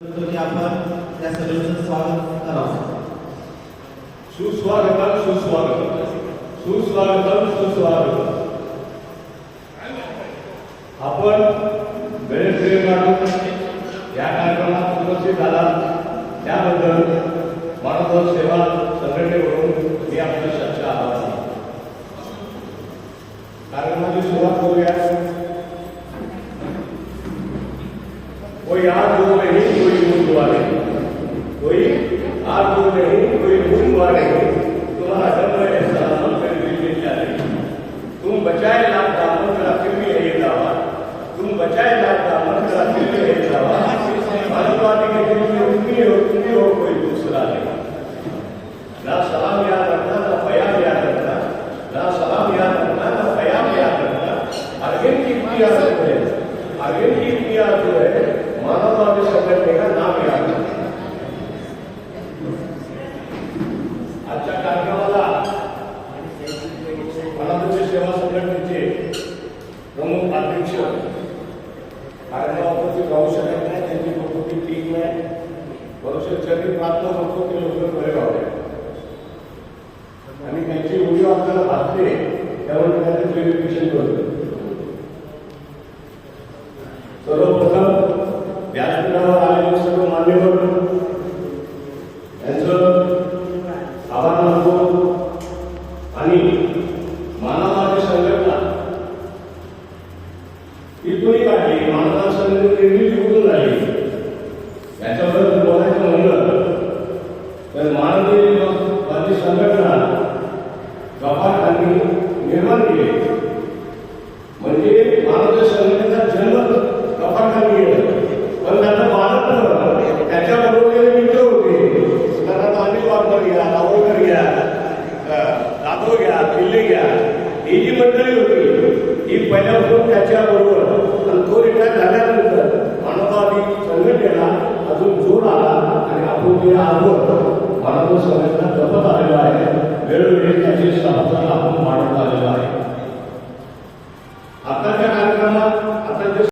आपण या सगळ्यांचं स्वागत करावं. सुस्वागतम सुस्वागतम सुस्वागतम सुस्वागतम. आपण वेळेत काढून या कार्यक्रमात उपस्थित झाला त्याबद्दल मानव सेवा संघटनेकडून मी आपले शब्द आभार मानतो. कार्यक्रमाची सुरुवात करूया. कोई आज दो नहीं कोई मुंडवा नहीं, कोई आज दो नहीं कोई मुंडवा नहीं, तुम्हारा डर है सलामत कर दिल में क्या नहीं. तुम बचाए लाख दामन करा फिर भी यही दावा, तुम बचाए लाख दामन करा फिर भी यही दावा. मानववादी के दिल में तुम्ही हो कोई दूसरा नहीं. ना सलाम याद रखना ना बयान याद रखना, ना सलाम याद रखना ना बयान याद रखना. अर्गेन की क्रिया जो है, अर्गेन की क्रिया जो है मानववादी संघटने का नाम याद रखना. आजच्या कार्यक्रमाला मानववादी सेवा संघटनेचे प्रमुख अध्यक्ष कार्यक्रमाला उपस्थित राहू शकत नाही. त्यांची मोठी टीम आहे. भविष्याची प्रार्थना करतो की लवकर बरे व्हावे आणि त्यांची व्हिडिओ आपल्याला भासते त्यावर त्याचे व्हेरिफिकेशन करतो. सर्वप्रथम व्यासपीठावर आलेले सर्व मान्यवर यांचं आभार मानतो आणि मानववादी संघटना इथूनही काढली, मानववादी संघटना निर्मिती कुठून झाली याच्याबद्दल बोलायचं म्हणलं तर मानववादी संघटना गफारांनी निर्माण केली. म्हणजे मानववादी संघटनेचा जन्म गफारांनी केला. पण त्यांना बालक त्याच्याबरोबर मित्र होते. त्यांना अनिल वाघर घ्या, रावळकर घ्या, जाधव घ्या, पिल्ले घ्या, ही जी मंडळी होती ही पहिल्यापासून त्याच्याबरोबर. आणि तो रिटायर झाल्यानंतर